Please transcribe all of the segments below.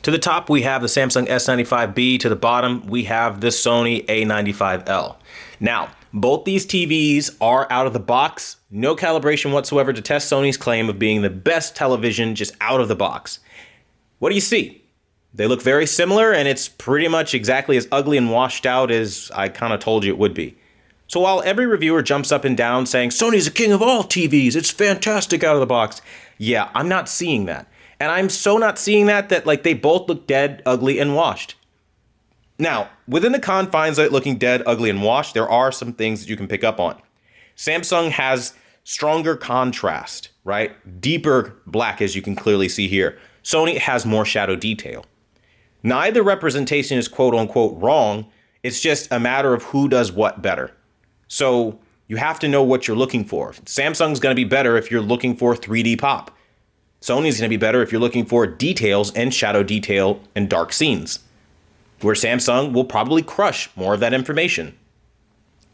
To the top, we have the Samsung S95B. To the bottom, we have the Sony A95L. Now, both these TVs are out of the box. No calibration whatsoever to test Sony's claim of being the best television just out of the box. What do you see? They look very similar, and it's pretty much exactly as ugly and washed out as I kind of told you it would be. So while every reviewer jumps up and down saying, Sony's the king of all TVs, it's fantastic out of the box, yeah, I'm not seeing that. And I'm so not seeing that like they both look dead, ugly, and washed. Now, within the confines of it looking dead, ugly, and washed, there are some things that you can pick up on. Samsung has stronger contrast, right? Deeper black, as you can clearly see here. Sony has more shadow detail. Neither representation is quote unquote wrong. It's just a matter of who does what better. So you have to know what you're looking for. Samsung's going to be better if you're looking for 3D pop. Sony's going to be better if you're looking for details and shadow detail and dark scenes, where Samsung will probably crush more of that information.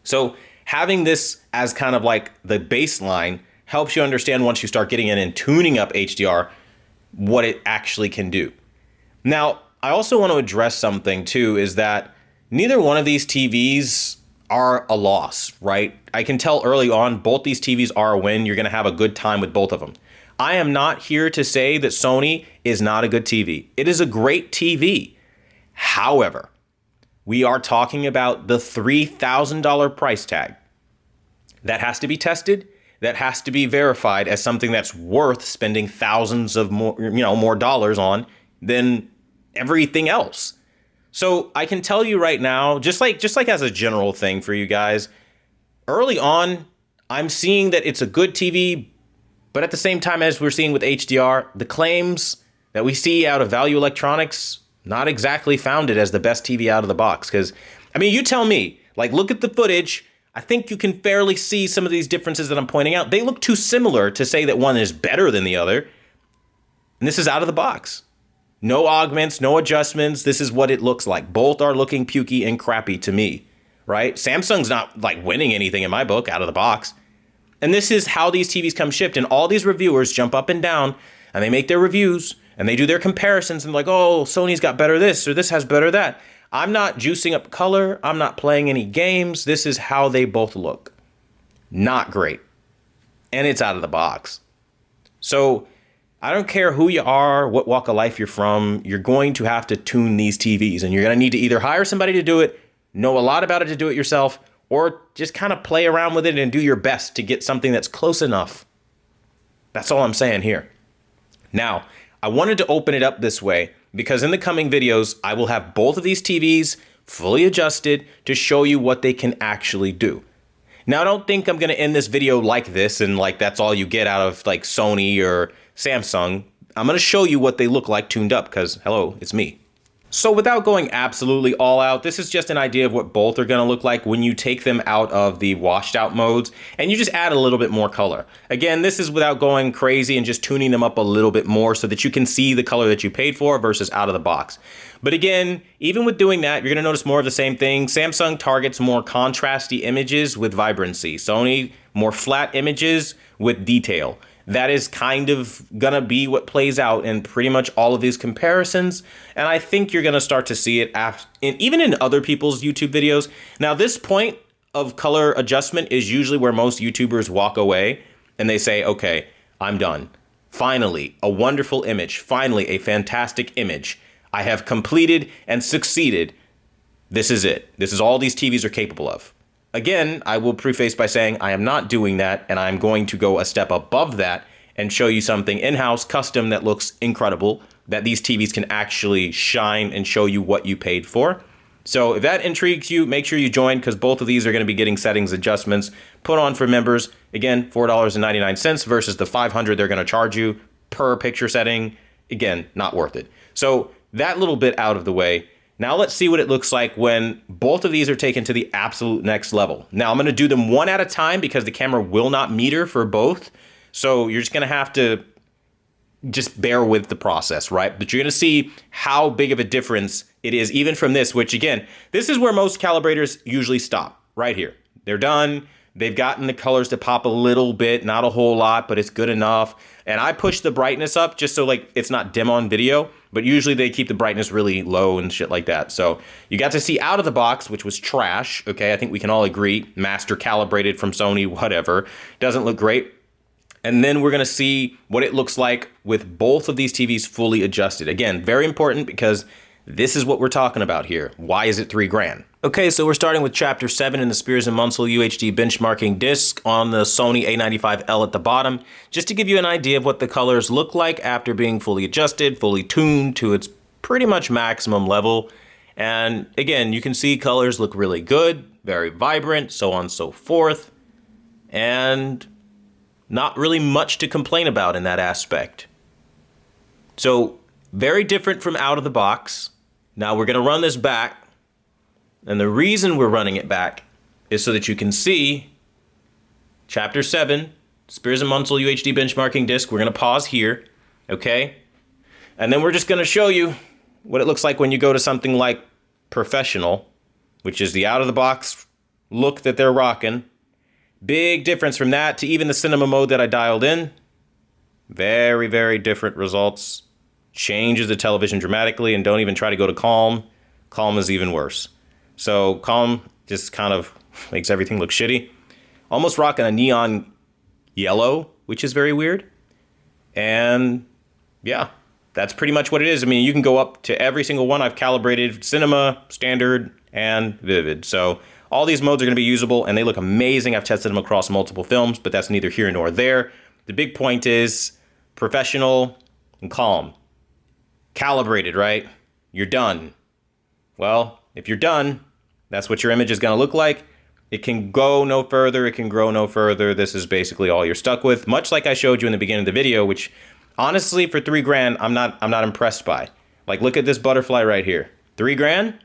So having this as kind of like the baseline helps you understand once you start getting in and tuning up HDR, what it actually can do. Now, I also want to address something too, is that neither one of these TVs are a loss, right? I can tell early on both these TVs are a win. You're going to have a good time with both of them. I am not here to say that Sony is not a good TV. It is a great TV. However, we are talking about the $3,000 price tag. That has to be tested. That has to be verified as something that's worth spending thousands of more dollars on than everything else. So I can tell you right now, just like as a general thing for you guys, early on, I'm seeing that it's a good TV, but at the same time, as we're seeing with HDR, the claims that we see out of Value Electronics, not exactly founded as the best TV out of the box. Because, I mean, you tell me, like, look at the footage. I think you can fairly see some of these differences that I'm pointing out. They look too similar to say that one is better than the other. And this is out of the box. No augments, no adjustments. This is what it looks like. Both are looking pukey and crappy to me, right? Samsung's not like winning anything in my book out of the box. And this is how these TVs come shipped. And all these reviewers jump up and down and they make their reviews and they do their comparisons and like, oh, Sony's got better this or this has better that. I'm not juicing up color. I'm not playing any games. This is how they both look. Not great. And it's out of the box. So I don't care who you are, what walk of life you're from, you're going to have to tune these TVs. And you're going to need to either hire somebody to do it, know a lot about it to do it yourself, or just kind of play around with it and do your best to get something that's close enough. That's all I'm saying here. Now, I wanted to open it up this way because in the coming videos, I will have both of these TVs fully adjusted to show you what they can actually do. Now, I don't think I'm going to end this video like this and like that's all you get out of like Sony or Samsung. I'm going to show you what they look like tuned up because, hello, it's me. So without going absolutely all out, this is just an idea of what both are going to look like when you take them out of the washed out modes and you just add a little bit more color. Again, this is without going crazy and just tuning them up a little bit more so that you can see the color that you paid for versus out of the box. But again, even with doing that, you're going to notice more of the same thing. Samsung targets more contrasty images with vibrancy. Sony, more flat images with detail. That is kind of going to be what plays out in pretty much all of these comparisons. And I think you're going to start to see it even in other people's YouTube videos. Now, this point of color adjustment is usually where most YouTubers walk away and they say, okay, I'm done. Finally, a wonderful image. Finally, a fantastic image. I have completed and succeeded. This is it. This is all these TVs are capable of. Again, I will preface by saying I am not doing that, and I'm going to go a step above that and show you something in-house, custom, that looks incredible, that these TVs can actually shine and show you what you paid for. So if that intrigues you, make sure you join because both of these are going to be getting settings adjustments put on for members. Again, $4.99 versus the $500 they're going to charge you per picture setting. Again, not worth it. So that little bit out of the way. Now let's see what it looks like when both of these are taken to the absolute next level. Now I'm going to do them one at a time because the camera will not meter for both. So you're just going to have to just bear with the process, right? But you're going to see how big of a difference it is even from this, which again, this is where most calibrators usually stop right here. They're done. They've gotten the colors to pop a little bit, not a whole lot, but it's good enough. And I push the brightness up just so like it's not dim on video, but usually they keep the brightness really low and shit like that. So you got to see out of the box, which was trash. Okay, I think we can all agree. Master calibrated from Sony, whatever. Doesn't look great. And then we're going to see what it looks like with both of these TVs fully adjusted. Again, very important because this is what we're talking about here. Why is it $3 grand? Okay, so we're starting with Chapter 7 in the Spears & Munsell UHD benchmarking disc on the Sony A95L at the bottom, just to give you an idea of what the colors look like after being fully adjusted, fully tuned to its pretty much maximum level. And again, you can see colors look really good, very vibrant, so on and so forth. And not really much to complain about in that aspect. So very different from out of the box. Now we're going to run this back. And the reason we're running it back is so that you can see Chapter 7, Spears & Munsell UHD benchmarking disc. We're going to pause here, okay? And then we're just going to show you what it looks like when you go to something like Professional, which is the out-of-the-box look that they're rocking. Big difference from that to even the cinema mode that I dialed in. Very, very different results. Changes the television dramatically, and don't even try to go to calm. Calm is even worse. So calm just kind of makes everything look shitty. Almost rocking a neon yellow, which is very weird. And yeah, that's pretty much what it is. I mean, you can go up to every single one. I've calibrated cinema, standard, and vivid. So all these modes are going to be usable, and they look amazing. I've tested them across multiple films, but that's neither here nor there. The big point is professional and calm. Calibrated, right? You're done. Well, if you're done, that's what your image is going to look like. It can go no further. It can grow no further. This is basically all you're stuck with. Much like I showed you in the beginning of the video, which honestly, for $3 grand, I'm not impressed by. Like, look at this butterfly right here. $3 grand?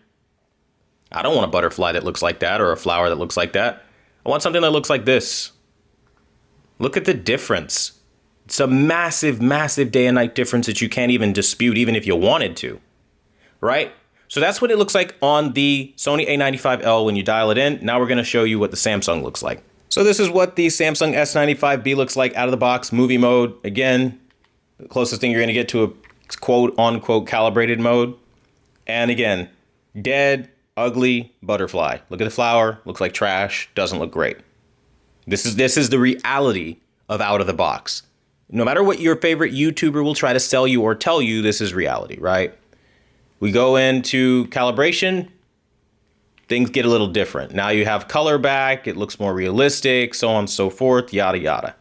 I don't want a butterfly that looks like that or a flower that looks like that. I want something that looks like this. Look at the difference. It's a massive, massive day and night difference that you can't even dispute, even if you wanted to, right? So that's what it looks like on the Sony A95L when you dial it in. Now we're going to show you what the Samsung looks like. So this is what the Samsung S95B looks like out of the box, movie mode. Again, the closest thing you're going to get to a quote-unquote calibrated mode. And again, dead, ugly butterfly. Look at the flower, looks like trash, doesn't look great. This is the reality of out of the box. No matter what your favorite YouTuber will try to sell you or tell you, this is reality, right? We go into calibration, things get a little different. Now you have color back, it looks more realistic, so on and so forth, yada yada.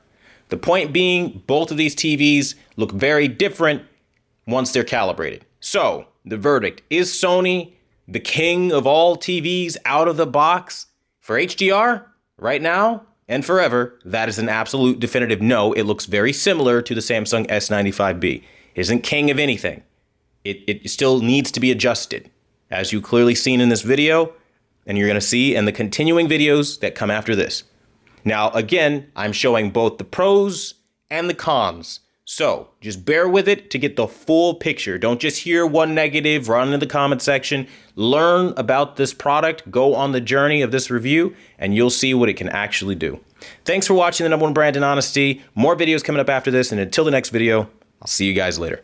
The point being, both of these TVs look very different once they're calibrated. So, the verdict, is Sony the king of all TVs out of the box for HDR right now and forever? That is an absolute definitive no. It looks very similar to the Samsung S95B. It isn't king of anything. It still needs to be adjusted, as you clearly seen in this video, and you're going to see in the continuing videos that come after this. Now, again, I'm showing both the pros and the cons. So just bear with it to get the full picture. Don't just hear one negative, run into the comment section, learn about this product, go on the journey of this review, and you'll see what it can actually do. Thanks for watching the #1 brand in honesty. More videos coming up after this, and until the next video, I'll see you guys later.